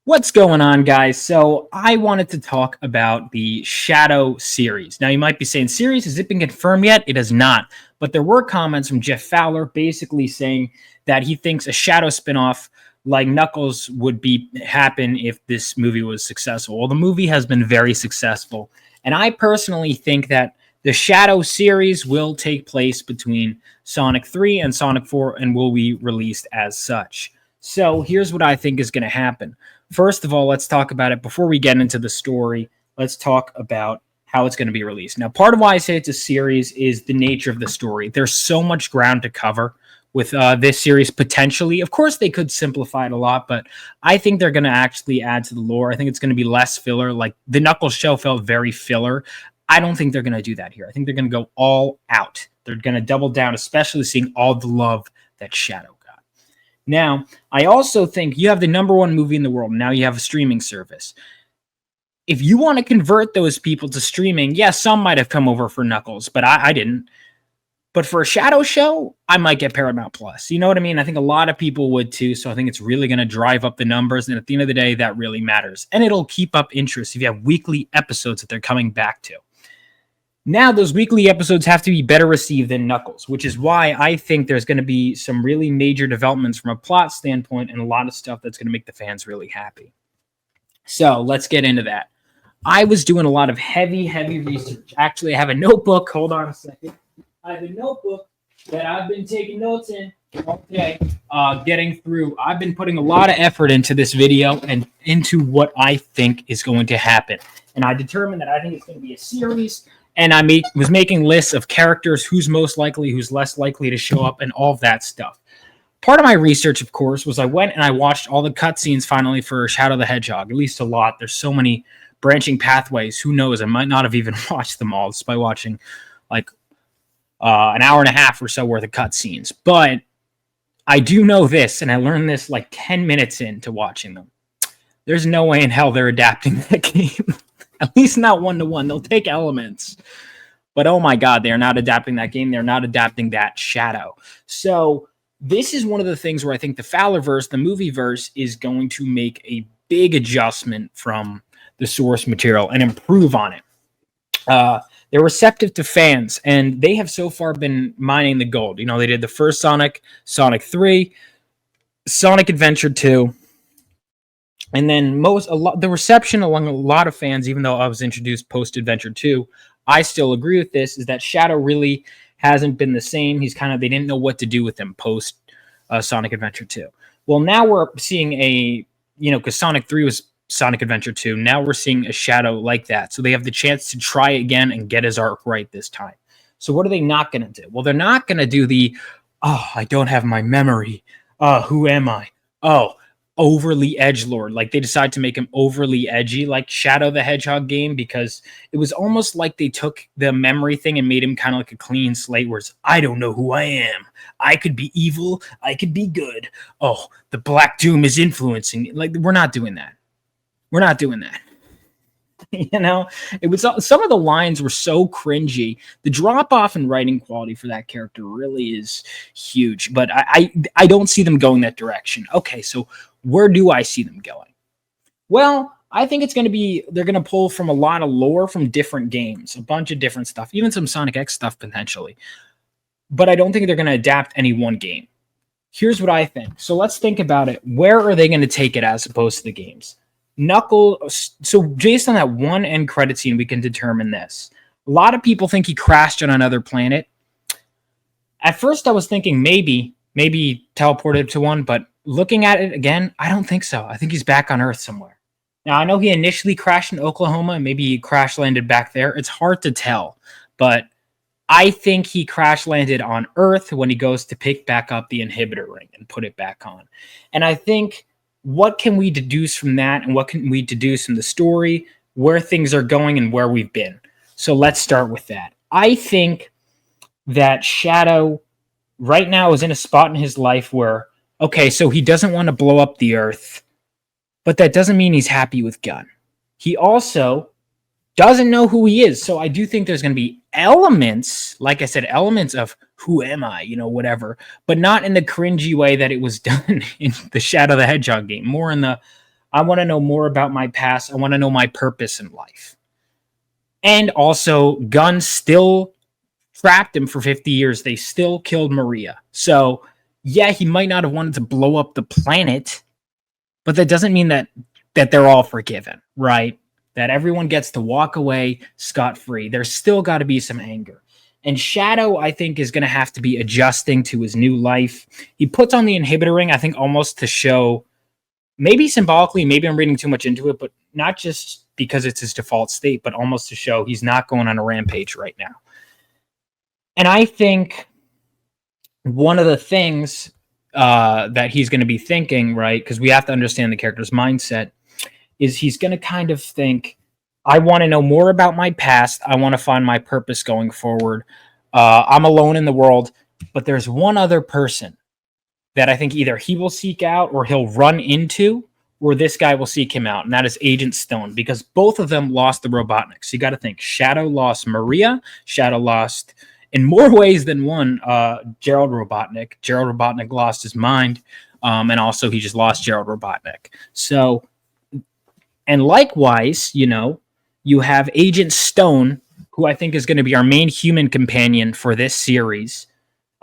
What's going on, guys? So I wanted to talk about the Shadow series. Now, you might be saying, series, has it been confirmed yet? It has not. But there were comments from Jeff Fowler basically saying that he thinks a Shadow spinoff like Knuckles would be happen if this movie was successful. Well, the movie has been very successful. And I personally think that the Shadow series will take place between Sonic 3 and Sonic 4 and will be released as such. So here's what I think is going to happen. First of all, let's talk about it. Before we get into the story, let's talk about how it's going to be released. Now, part of why I say it's a series is the nature of the story. There's so much ground to cover with this series potentially. Of course, they could simplify it a lot, but I think they're going to actually add to the lore. I think it's going to be less filler. Like the Knuckles show felt very filler. I don't think they're going to do that here. I think they're going to go all out. They're going to double down, especially seeing all the love that Shadow. Now, I also think you have the number one movie in the world. Now you have a streaming service. If you want to convert those people to streaming, yes, some might have come over for Knuckles, but I didn't. But for a Shadow show, I might get Paramount Plus. You know what I mean? I think a lot of people would too, so I think it's really going to drive up the numbers, and at the end of the day, that really matters. And it'll keep up interest if you have weekly episodes that they're coming back to. Now, those weekly episodes have to be better received than Knuckles, which is why I think there's going to be some really major developments from a plot standpoint and a lot of stuff that's going to make the fans really happy. So let's get into that. I was doing a lot of heavy research. Actually, I have a notebook. Hold on a second. I have a notebook that I've been taking notes in all day, getting through. I've been putting a lot of effort into this video and into what I think is going to happen. And I determined that I think it's going to be a series. And I was making lists of characters, who's most likely, who's less likely to show up, and all of that stuff. Part of my research, of course, was I went and I watched all the cutscenes finally for Shadow the Hedgehog, at least a lot. There's so many branching pathways. Who knows? I might not have even watched them all just by watching like an hour and a half or so worth of cutscenes. But I do know this, and I learned this like 10 minutes into watching them. There's no way in hell they're adapting that game. At least not one-to-one. They'll take elements. But oh my God, they're not adapting that game. They're not adapting that Shadow. So this is one of the things where I think the Fowlerverse, the movieverse, is going to make a big adjustment from the source material and improve on it. They're receptive to fans, and they have so far been mining the gold. You know, they did the first Sonic, Sonic 3, Sonic Adventure 2, and then the reception among a lot of fans, even though I was introduced post-Adventure 2, I still agree with this, is that Shadow really hasn't been the same. They didn't know what to do with him post Sonic Adventure 2. Well, now we're seeing because Sonic 3 was Sonic Adventure 2, now we're seeing a Shadow like that. So they have the chance to try again and get his arc right this time. So what are they not going to do? Well, they're not going to do I don't have my memory. Who am I? Overly edgelord. Like they decided to make him overly edgy, like Shadow the Hedgehog game, because it was almost like they took the memory thing and made him kind of like a clean slate where it's, I don't know who I am. I could be evil. I could be good. Oh, the Black Doom is influencing me. Like, we're not doing that. We're not doing that. You know, it was some of the lines were so cringy. The drop off in writing quality for that character really is huge, but I don't see them going that direction. Okay, so where do I see them going? Well, I think they're going to pull from a lot of lore from different games, a bunch of different stuff, even some Sonic X stuff potentially. But I don't think they're going to adapt any one game. Here's what I think. So let's think about it. Where are they going to take it as opposed to the games? Knuckles. So based on that one end credit scene, we can determine this. A lot of people think he crashed on another planet. At first, I was thinking maybe teleported to one, but looking at it again, I don't think so. I think he's back on Earth somewhere. Now, I know he initially crashed in Oklahoma, and maybe he crash landed back there. It's hard to tell, but I think he crash landed on Earth when he goes to pick back up the inhibitor ring and put it back on. And I think, what can we deduce from that, and what can we deduce from the story, where things are going and where we've been? So let's start with that. I think that Shadow right now is in a spot in his life where, okay, so he doesn't want to blow up the Earth, but that doesn't mean he's happy with Gun. He also doesn't know who he is. So I do think there's going to be elements, like I said, elements of who am I, whatever, but not in the cringy way that it was done in the Shadow the Hedgehog game, more in the, I want to know more about my past. I want to know my purpose in life. And also, Gunn still trapped him for 50 years. They still killed Maria. So, yeah, he might not have wanted to blow up the planet, but that doesn't mean that they're all forgiven, right? That everyone gets to walk away scot-free. There's still got to be some anger. And Shadow, I think, is going to have to be adjusting to his new life. He puts on the inhibitor ring, I think, almost to show, maybe symbolically, maybe I'm reading too much into it, but not just because it's his default state, but almost to show he's not going on a rampage right now. And I think one of the things that he's going to be thinking, right, because we have to understand the character's mindset, is he's going to kind of think, I want to know more about my past. I want to find my purpose going forward. I'm alone in the world, but there's one other person that I think either he will seek out or he'll run into, or this guy will seek him out, and that is Agent Stone, because both of them lost the Robotniks. You got to think, Shadow lost Maria, Shadow lost, in more ways than one, Gerald Robotnik. Gerald Robotnik lost his mind, and also he just lost Gerald Robotnik. So, and likewise, you have Agent Stone, who I think is going to be our main human companion for this series.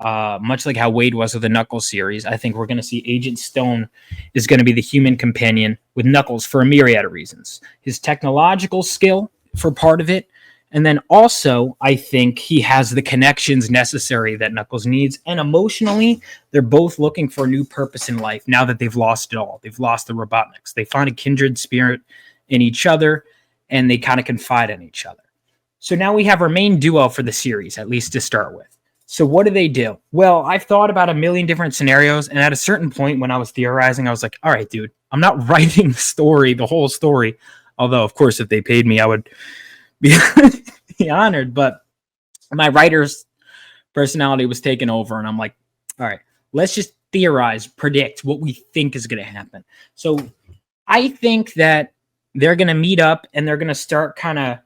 Much like how Wade was with the Knuckles series, I think we're going to see Agent Stone is going to be the human companion with Knuckles for a myriad of reasons. His technological skill for part of it, and then also I think he has the connections necessary that Knuckles needs, and emotionally, they're both looking for a new purpose in life now that they've lost it all. They've lost the Robotniks. They find a kindred spirit in each other, and they kind of confide in each other. So now we have our main duo for the series, at least to start with. So what do? Well, I've thought about a million different scenarios, and at a certain point when I was theorizing, I was like, all right, dude, I'm not writing the whole story. Although, of course, if they paid me, I would be, be honored. But my writer's personality was taken over, and I'm like, all right, let's just theorize, predict what we think is going to happen. So I think that they're going to meet up, and they're going to start kind of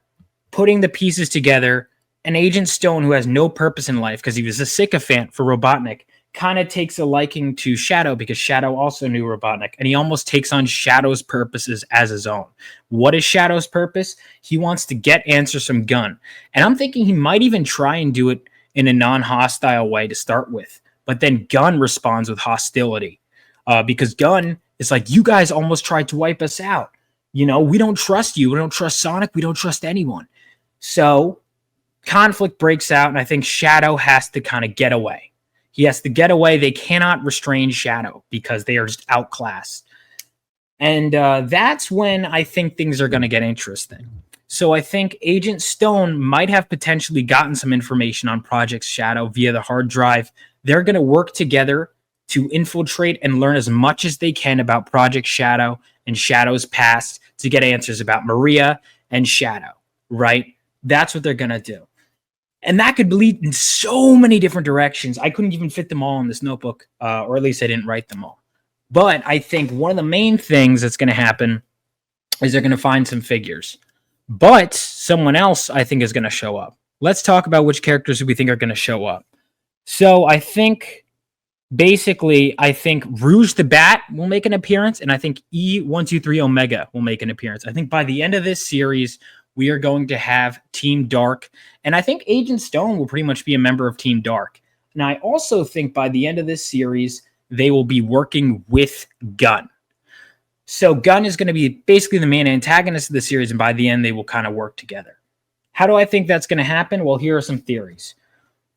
putting the pieces together. And Agent Stone, who has no purpose in life because he was a sycophant for Robotnik, kind of takes a liking to Shadow because Shadow also knew Robotnik, and he almost takes on Shadow's purposes as his own. What is Shadow's purpose? He wants to get answers from Gunn. And I'm thinking he might even try and do it in a non-hostile way to start with. But then Gunn responds with hostility because Gunn is like, you guys almost tried to wipe us out. We don't trust you. We don't trust Sonic. We don't trust anyone. So conflict breaks out, and I think Shadow has to kind of get away. He has to get away. They cannot restrain Shadow because they are just outclassed. And that's when I think things are going to get interesting. So I think Agent Stone might have potentially gotten some information on Project Shadow via the hard drive. They're going to work together to infiltrate and learn as much as they can about Project Shadow and Shadow's past to get answers about Maria and Shadow, right? That's what they're going to do. And that could lead in so many different directions. I couldn't even fit them all in this notebook, or at least I didn't write them all. But I think one of the main things that's going to happen is they're going to find some figures. But someone else, I think, is going to show up. Let's talk about which characters we think are going to show up. So I think, basically, Rouge the Bat will make an appearance, and I think E123 Omega will make an appearance. I think by the end of this series, we are going to have Team Dark, and I think Agent Stone will pretty much be a member of Team Dark. And I also think by the end of this series, they will be working with Gunn. So Gunn is going to be basically the main antagonist of the series, and by the end, they will kind of work together. How do I think that's going to happen? Well, here are some theories.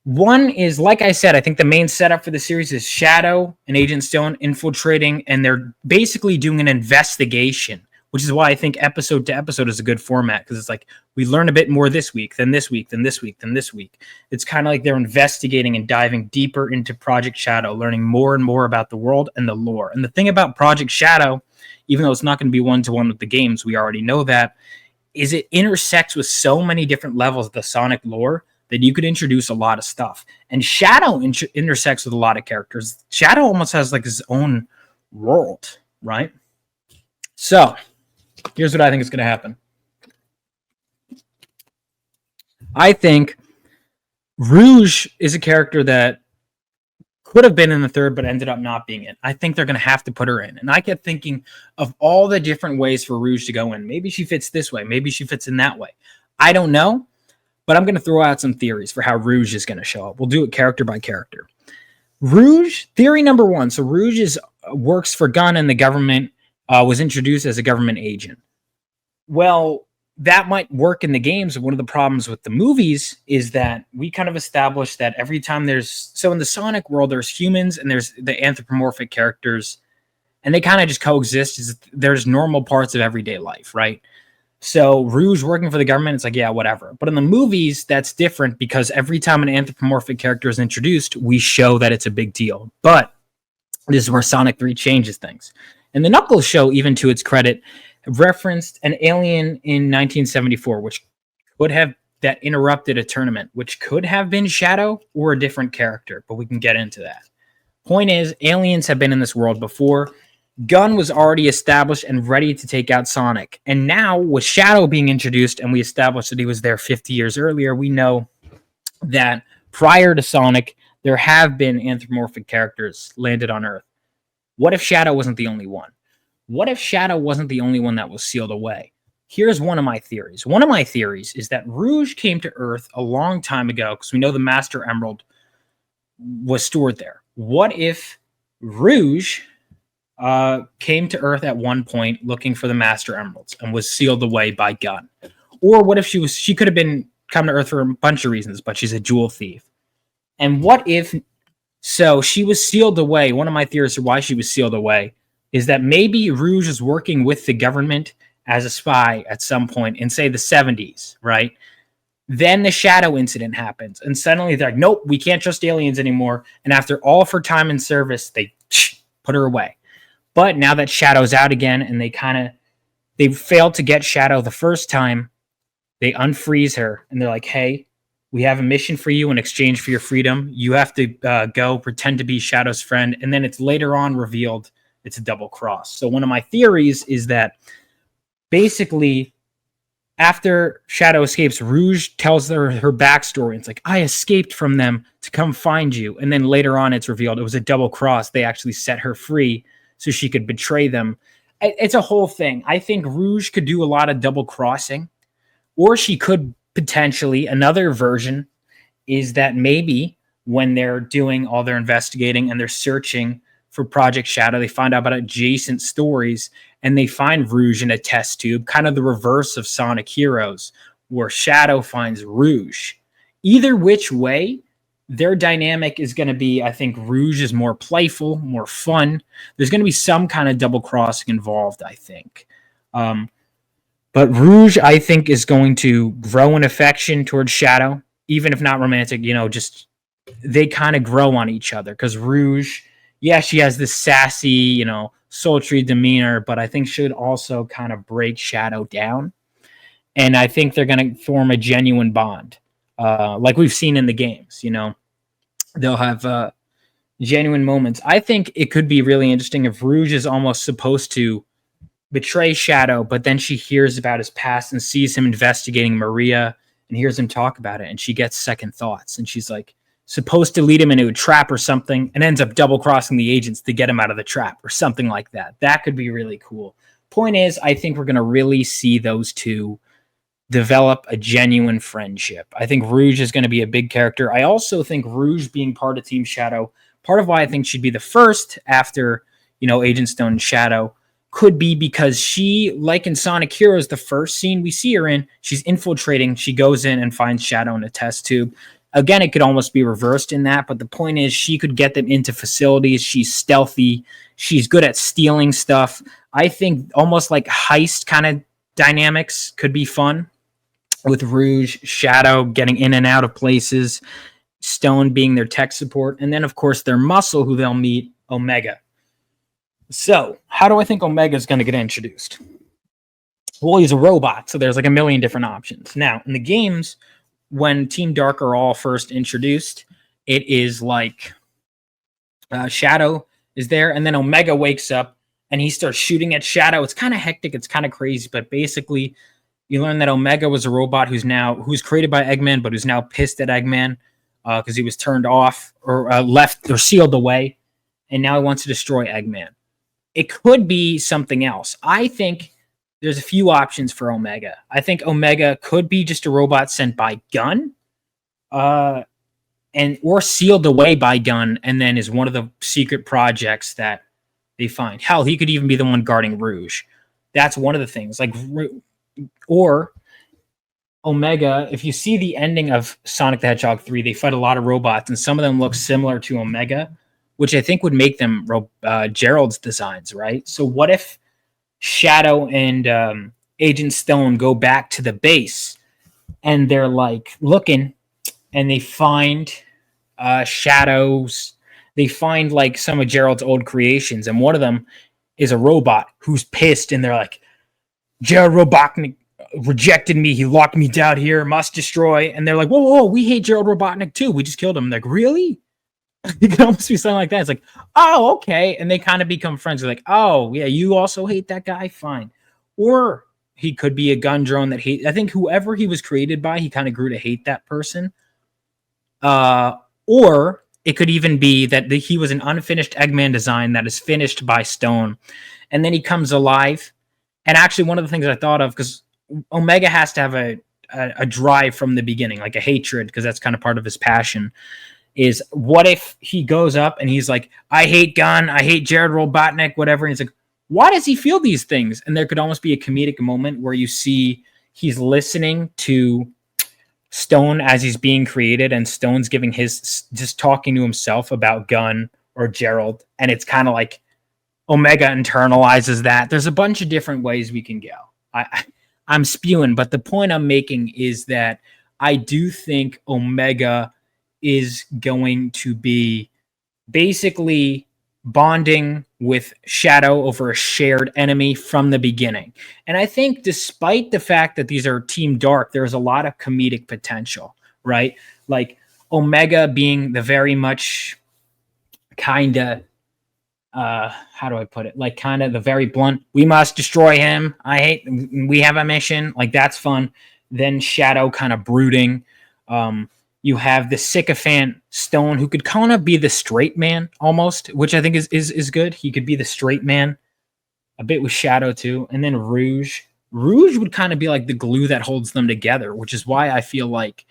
One is, like I said, I think the main setup for the series is Shadow and Agent Stone infiltrating, and they're basically doing an investigation, which is why I think episode to episode is a good format, because it's like we learn a bit more this week, then this week, then this week, then this week. It's kind of like they're investigating and diving deeper into Project Shadow, learning more and more about the world and the lore. And the thing about Project Shadow, even though it's not going to be one-to-one with the games, we already know that, is it intersects with so many different levels of the Sonic lore that you could introduce a lot of stuff. And Shadow intersects with a lot of characters. Shadow almost has like his own world, right? So here's what I think is going to happen. I think Rouge is a character that could have been in the third, but ended up not being it. I think they're going to have to put her in. And I kept thinking of all the different ways for Rouge to go in. Maybe she fits this way. Maybe she fits in that way. I don't know, but I'm going to throw out some theories for how Rouge is going to show up. We'll do it character by character. Rouge, theory number one. So Rouge works for Gunn, and the government was introduced as a government agent. Well, that might work in the games. But one of the problems with the movies is that we kind of established that every time so in the Sonic world, there's humans and there's the anthropomorphic characters, and they kind of just coexist. There's normal parts of everyday life, right? So Rouge working for the government, it's like, yeah, whatever. But in the movies, that's different because every time an anthropomorphic character is introduced, we show that it's a big deal. But this is where Sonic 3 changes things. And the Knuckles show, even to its credit, referenced an alien in 1974, which could have that interrupted a tournament, which could have been Shadow or a different character, but we can get into that. Point is, aliens have been in this world before. Gunn was already established and ready to take out Sonic. And now, with Shadow being introduced, and we established that he was there 50 years earlier, we know that prior to Sonic, there have been anthropomorphic characters landed on Earth. What if Shadow wasn't the only one? What if Shadow wasn't the only one that was sealed away? Here's one of my theories. One of my theories is that Rouge came to Earth a long time ago because we know the Master Emerald was stored there. What if Rouge came to Earth at one point looking for the Master Emeralds and was sealed away by Gunn? Or what if she could have been come to Earth for a bunch of reasons, but she's a jewel thief. And what if so she was sealed away? One of my theories for why she was sealed away is that maybe Rouge is working with the government as a spy at some point in, say, the 70s, right? Then the Shadow incident happens, and suddenly they're like, nope, we can't trust aliens anymore. And after all of her time in service, they put her away. But now that Shadow's out again, and they failed to get Shadow the first time, they unfreeze her, and they're like, hey, we have a mission for you in exchange for your freedom. You have to go pretend to be Shadow's friend. And then it's later on revealed it's a double cross. So one of my theories is that basically after Shadow escapes, Rouge tells her backstory. It's like, I escaped from them to come find you. And then later on it's revealed it was a double cross. They actually set her free so she could betray them. It's a whole thing. I think Rouge could do a lot of double crossing, or she could potentially, another version is that maybe when they're doing all their investigating and they're searching for Project Shadow, they find out about adjacent stories and they find Rouge in a test tube, kind of the reverse of Sonic Heroes, where Shadow finds Rouge. Either which way, their dynamic is going to be, I think Rouge is more playful, more fun. There's going to be some kind of double crossing involved, I think. But Rouge, I think, is going to grow an affection towards Shadow, even if not romantic, just they kind of grow on each other. Because Rouge, yeah, she has this sassy, sultry demeanor, but I think should also kind of break Shadow down. And I think they're going to form a genuine bond, like we've seen in the games. They'll have genuine moments. I think it could be really interesting if Rouge is almost supposed to betray Shadow, but then she hears about his past and sees him investigating Maria and hears him talk about it, and she gets second thoughts, and she's like supposed to lead him into a trap or something and ends up double crossing the agents to get him out of the trap or something like that. That could be really cool. Point is, I think we're going to really see those two develop a genuine friendship. I think Rouge is going to be a big character. I also think Rouge being part of Team Shadow, part of why I think she'd be the first after, Agent Stone and Shadow, could be because she, like in Sonic Heroes, the first scene we see her in, she's infiltrating. She goes in and finds Shadow in a test tube. Again, it could almost be reversed in that, but the point is she could get them into facilities. She's stealthy. She's good at stealing stuff. I think almost like heist kind of dynamics could be fun with Rouge, Shadow getting in and out of places, Stone being their tech support, and then, of course, their muscle who they'll meet, Omega. So, how do I think Omega is going to get introduced? Well, he's a robot, so there's like a million different options. Now, in the games, when Team Dark are all first introduced, it is like Shadow is there, and then Omega wakes up, and he starts shooting at Shadow. It's kind of hectic, it's kind of crazy, but basically, you learn that Omega was a robot who's created by Eggman, but who's now pissed at Eggman. because he was turned off or left or sealed away, and now he wants to destroy Eggman. It could be something else. I think there's a few options for Omega. I think Omega could be just a robot sent by Gunn, and or sealed away by Gunn, and then is one of the secret projects that they find. Hell, he could even be the one guarding Rouge. That's one of the things. Or Omega, if you see the ending of Sonic the Hedgehog 3, they fight a lot of robots, and some of them look similar to Omega, which I think would make them Gerald's designs, right? So what if Shadow and Agent Stone go back to the base, and they're like looking, and they find Shadows. They find like some of Gerald's old creations, and one of them is a robot who's pissed, and they're like, Gerald Robotnik rejected me. He locked me down here. Must destroy. And they're like, whoa, whoa, we hate Gerald Robotnik too. We just killed him. Like, really? It could almost be something like that. It's like, oh, okay. And they kind of become friends. They're like, oh, yeah, you also hate that guy? Fine. Or he could be a gun drone that I think whoever he was created by, he kind of grew to hate that person. Or it could even be that he was an unfinished Eggman design that is finished by Stone. And then he comes alive. And actually, one of the things I thought of, because Omega has to have a drive from the beginning, like a hatred, because that's kind of part of his passion, is what if he goes up and he's like, I hate Gunn, I hate Jared Robotnik, whatever. And he's like, why does he feel these things? And there could almost be a comedic moment where you see he's listening to Stone as he's being created, and Stone's giving just talking to himself about Gunn or Gerald. And it's kind of like Omega internalizes that. There's a bunch of different ways we can go. I'm spewing, but the point I'm making is that I do think Omega is going to be basically bonding with Shadow over a shared enemy from the beginning. And I think despite the fact that these are Team Dark, there's a lot of comedic potential, right? Like Omega being the very much kind of, how do I put it? Like kind of the very blunt, we must destroy him. We have a mission. Like that's fun. Then Shadow kind of brooding. You have the sycophant Stone, who could kind of be the straight man almost, which I think is good. He could be the straight man a bit with Shadow too. And then Rouge would kind of be like the glue that holds them together, which is why I feel like,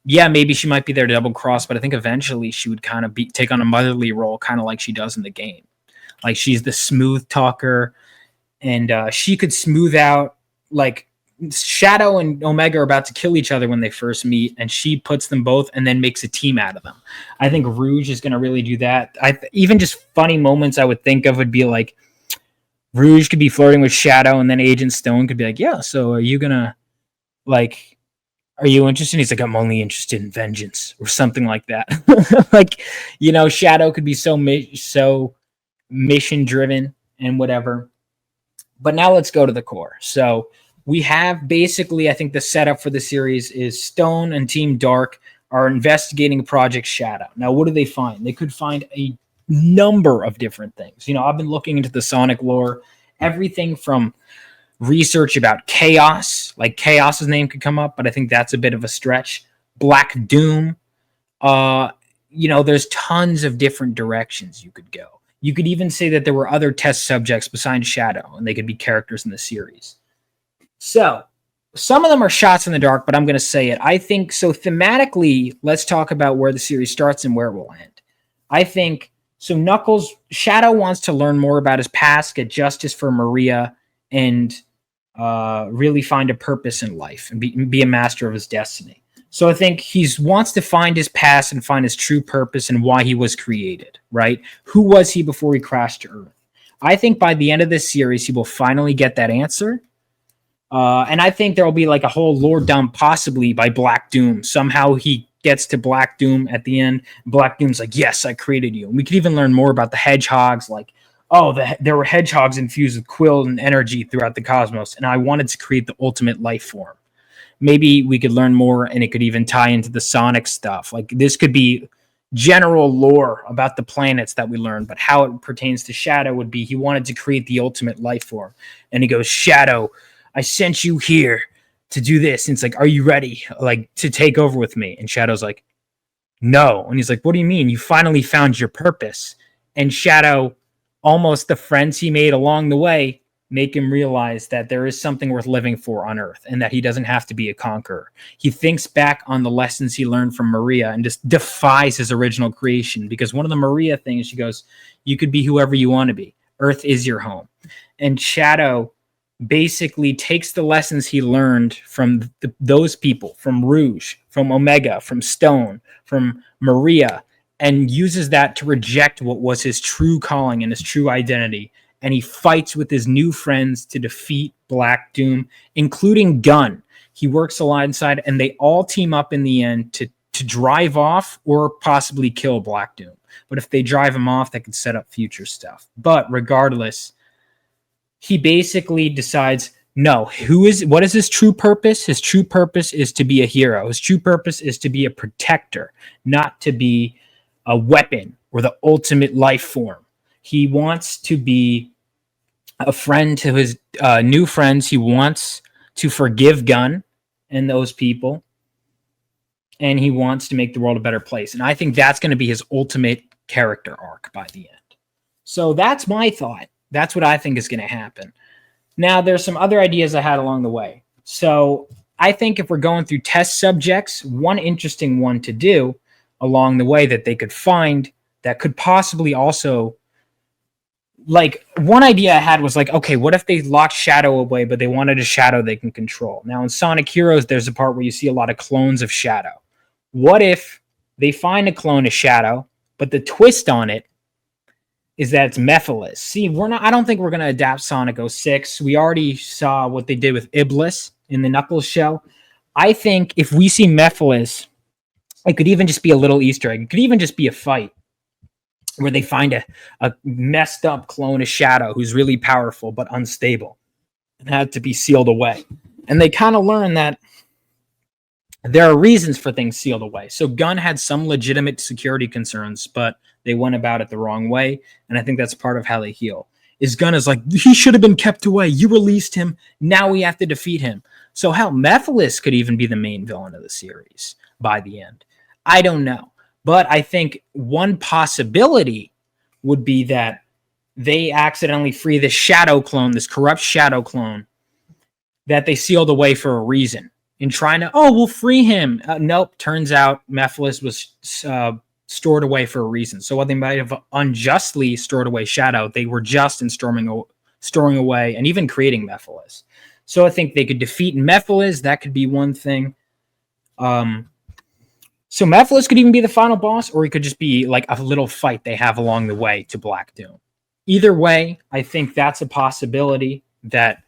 yeah, maybe she might be there to double cross, but I think eventually she would kind of take on a motherly role, kind of like she does in the game. Like she's the smooth talker, and she could smooth out, like Shadow and Omega are about to kill each other when they first meet, and she puts them both and then makes a team out of them. I think Rouge is going to really do that. Even just funny moments I would think of would be like Rouge could be flirting with Shadow, and then Agent Stone could be like, yeah, so are you interested? He's like, I'm only interested in vengeance, or something like that. Like, Shadow could be so mission driven and whatever. But now let's go to the core. So we have basically, I think the setup for the series is Stone and Team Dark are investigating Project Shadow. Now, what do they find? They could find a number of different things. I've been looking into the Sonic lore, everything from research about Chaos, like Chaos's name could come up, but I think that's a bit of a stretch. Black Doom. There's tons of different directions you could go. You could even say that there were other test subjects besides Shadow, and they could be characters in the series. So, some of them are shots in the dark, but I'm going to say it. I think, so thematically, let's talk about where the series starts and where it will end. I think, so Shadow wants to learn more about his past, get justice for Maria, and really find a purpose in life and be a master of his destiny. So I think he wants to find his past and find his true purpose and why he was created, right? Who was he before he crashed to Earth? I think by the end of this series, he will finally get that answer. And I think there will be like a whole lore dump possibly by Black Doom. Somehow he gets to Black Doom at the end. Black Doom's like, yes, I created you. And we could even learn more about the hedgehogs, like, there were hedgehogs infused with quill and energy throughout the cosmos, and I wanted to create the ultimate life form. Maybe we could learn more, and it could even tie into the Sonic stuff. Like, this could be general lore about the planets that we learn, but how it pertains to Shadow would be he wanted to create the ultimate life form. And he goes, Shadow, I sent you here to do this. And it's like, are you ready, like, to take over with me? And Shadow's like, no. And he's like, what do you mean? You finally found your purpose. And Shadow, almost the friends he made along the way, make him realize that there is something worth living for on Earth and that he doesn't have to be a conqueror. He thinks back on the lessons he learned from Maria and just defies his original creation, because one of the Maria things, she goes, you could be whoever you want to be. Earth is your home. And Shadow basically takes the lessons he learned from those people, from Rouge, from Omega, from Stone, from Maria, and uses that to reject what was his true calling and his true identity. And he fights with his new friends to defeat Black Doom, including Gunn. He works alongside, and they all team up in the end to drive off or possibly kill Black Doom. But if they drive him off, that could set up future stuff. But regardless, he basically decides, no, what is his true purpose? His true purpose is to be a hero. His true purpose is to be a protector, not to be a weapon or the ultimate life form. He wants to be a friend to his new friends. He wants to forgive Gunn and those people. And he wants to make the world a better place. And I think that's going to be his ultimate character arc by the end. So that's my thought. That's what I think is going to happen. Now, there's some other ideas I had along the way. So I think if we're going through test subjects, one interesting one to do along the way that they could find that could possibly also, like, one idea I had was like, okay, what if they locked Shadow away, but they wanted a Shadow they can control? Now, in Sonic Heroes, there's a part where you see a lot of clones of Shadow. What if they find a clone of Shadow, but the twist on it is that it's Mephiles? See, I don't think we're going to adapt Sonic 06. We already saw what they did with Iblis in the Knuckles show. I think if we see Mephiles, it could even just be a little Easter egg. It could even just be a fight where they find a messed up clone of Shadow who's really powerful but unstable and had to be sealed away. And they kind of learn that there are reasons for things sealed away. So Gunn had some legitimate security concerns, but they went about it the wrong way. And I think that's part of how they heal. Is Gunn is like, he should have been kept away. You released him. Now we have to defeat him. So hell, Mephiles could even be the main villain of the series by the end. I don't know. But I think one possibility would be that they accidentally free this Shadow clone, this corrupt Shadow clone, that they sealed away for a reason. In trying to, we'll free him. Nope. Turns out Mephiles was stored away for a reason. So while they might have unjustly stored away Shadow, they were just in storing away and even creating Mephiles. So I think they could defeat Mephiles. That could be one thing. So Mephiles could even be the final boss, or he could just be like a little fight they have along the way to Black Doom. Either way, I think that's a possibility that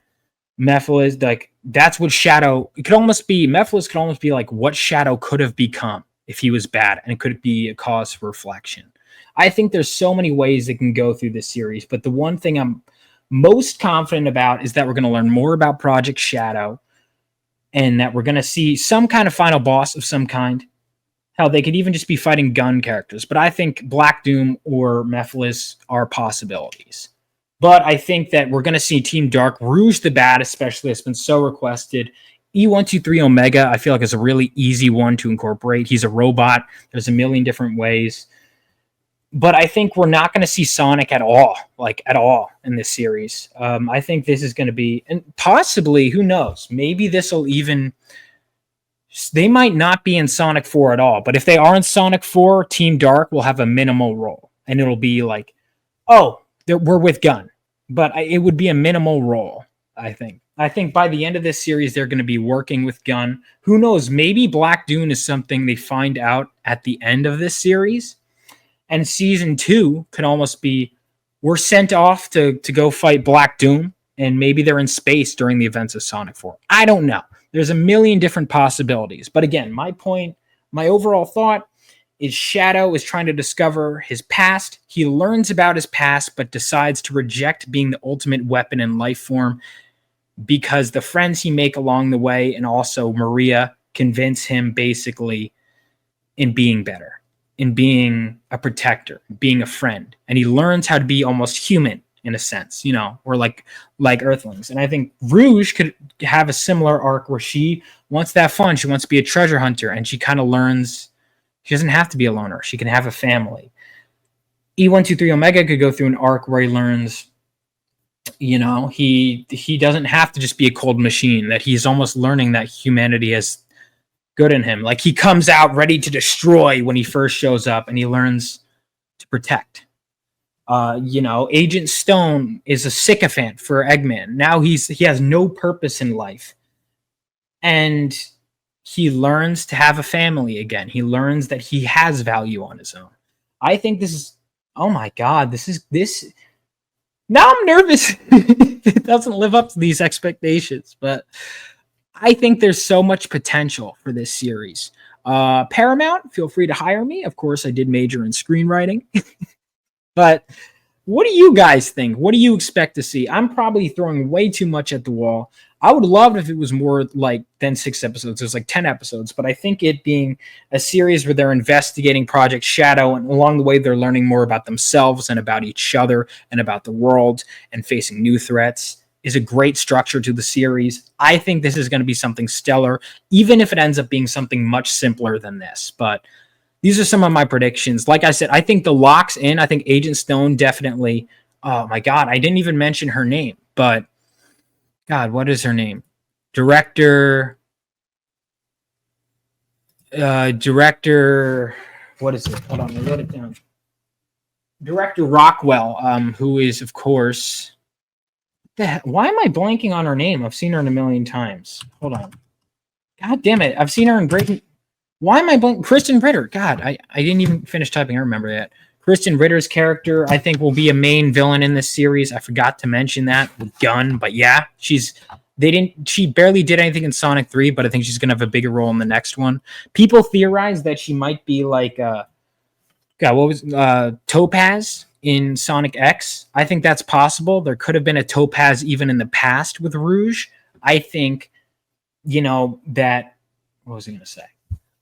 Mephiles, like, that's what Shadow, Mephiles could almost be like what Shadow could have become if he was bad, and it could be a cause for reflection. I think there's so many ways that can go through this series, but the one thing I'm most confident about is that we're going to learn more about Project Shadow, and that we're going to see some kind of final boss of some kind. Hell, they could even just be fighting Gunn characters, but I think Black Doom or Mephiles are possibilities. But I think that we're going to see Team Dark, Rouge the Bat especially, has been so requested. E123 Omega, I feel like, is a really easy one to incorporate. He's a robot. There's a million different ways. But I think we're not going to see Sonic at all in this series. I think this is going to be, and possibly, who knows, maybe this will even, they might not be in Sonic 4 at all. But if they are in Sonic 4, Team Dark will have a minimal role. And it'll be like, we're with Gunn. But it would be a minimal role, I think. I think by the end of this series, they're going to be working with Gunn. Who knows? Maybe Black Doom is something they find out at the end of this series. And season 2 could almost be, we're sent off to go fight Black Doom. And maybe they're in space during the events of Sonic 4. I don't know. There's a million different possibilities. But again, my overall thought is Shadow is trying to discover his past. He learns about his past, but decides to reject being the ultimate weapon and life form because the friends he make along the way and also Maria convince him basically in being better, in being a protector, being a friend. And he learns how to be almost human in a sense, or like Earthlings. And I think Rouge could have a similar arc where she wants that fun. She wants to be a treasure hunter, and she kind of learns She doesn't have to be a loner. She can have a family. E123 Omega could go through an arc where he learns, he doesn't have to just be a cold machine, that he's almost learning that humanity has good in him. Like, he comes out ready to destroy when he first shows up, and he learns to protect. Agent Stone is a sycophant for Eggman. Now he has no purpose in life. And he learns to have a family again. He learns that he has value on his own. I think this is, oh my God, this. Now I'm nervous. It doesn't live up to these expectations, but I think there's so much potential for this series. Paramount, feel free to hire me. Of course, I did major in screenwriting. But what do you guys think? What do you expect to see? I'm probably throwing way too much at the wall. I would love if it was more than 6 episodes. It was 10 episodes, but I think it being a series where they're investigating Project Shadow, and along the way they're learning more about themselves and about each other and about the world and facing new threats is a great structure to the series. I think this is going to be something stellar, even if it ends up being something much simpler than this. But these are some of my predictions. Like I said, I think the lock's in. I think Agent Stone definitely. Oh my God, I didn't even mention her name, but God, what is her name? Director. What is it? Hold on, I wrote it down. Director Rockwell, who is, of course. Why am I blanking on her name? I've seen her in a million times. Hold on. God damn it. I've seen her in Breaking. Why am I blanking? Kristen Ritter. God, I didn't even finish typing. I remember that. Kristen Ritter's character, I think, will be a main villain in this series. I forgot to mention that with Gunn, but yeah, she barely did anything in Sonic 3, but I think she's going to have a bigger role in the next one. People theorize that she might be like, Topaz in Sonic X. I think that's possible. There could have been a Topaz even in the past with Rouge. I think, that, what was I going to say?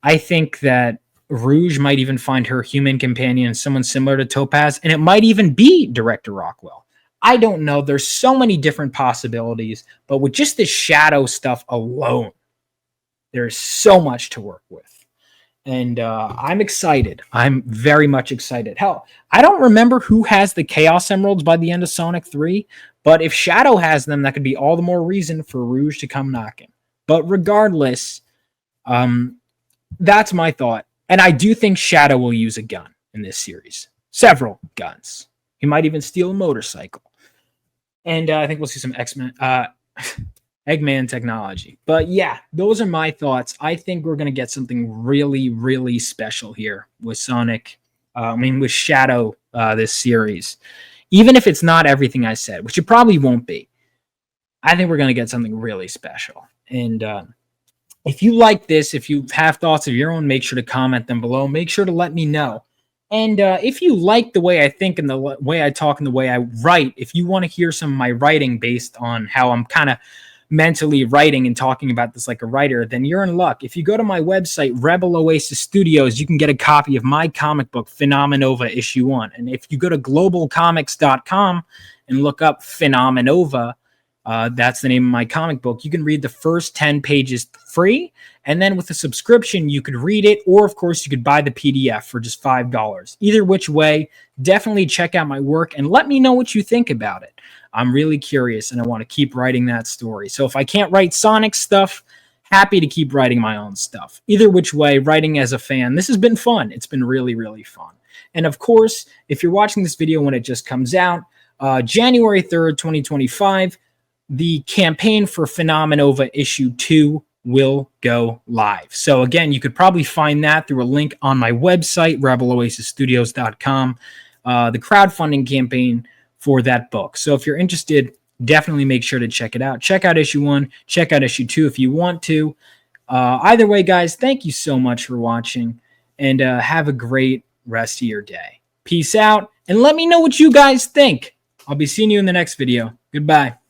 I think that Rouge might even find her human companion, someone similar to Topaz, and it might even be Director Rockwell. I don't know. There's so many different possibilities, but with just the Shadow stuff alone, there's so much to work with. And I'm excited. I'm very much excited. Hell, I don't remember who has the Chaos Emeralds by the end of Sonic 3, but if Shadow has them, that could be all the more reason for Rouge to come knocking. But regardless, that's my thought. And I do think Shadow will use a gun in this series. Several guns. He might even steal a motorcycle. And I think we'll see some Eggman technology. But yeah, those are my thoughts. I think we're going to get something really, really special here with with Shadow this series. Even if it's not everything I said, which it probably won't be. I think we're going to get something really special. And if you like this, if you have thoughts of your own, make sure to comment them below. Make sure to let me know. And if you like the way I think and the way I talk and the way I write, if you want to hear some of my writing based on how I'm kind of mentally writing and talking about this like a writer, then you're in luck. If you go to my website, Rebel Oasis Studios, you can get a copy of my comic book, Phenomenova Issue 1. And if you go to globalcomics.com and look up Phenomenova, that's the name of my comic book. You can read the first 10 pages free, and then with a subscription, you could read it, or of course, you could buy the PDF for just $5. Either which way, definitely check out my work and let me know what you think about it. I'm really curious, and I want to keep writing that story. So if I can't write Sonic stuff, happy to keep writing my own stuff. Either which way, writing as a fan, this has been fun. It's been really, really fun. And of course, if you're watching this video when it just comes out, January 3rd, 2025, the campaign for Phenomenova Issue 2 will go live. So again, you could probably find that through a link on my website, rebeloasisstudios.com, the crowdfunding campaign for that book. So if you're interested, definitely make sure to check it out. Check out Issue 1, check out Issue 2 if you want to. Either way, guys, thank you so much for watching, and have a great rest of your day. Peace out, and let me know what you guys think. I'll be seeing you in the next video. Goodbye.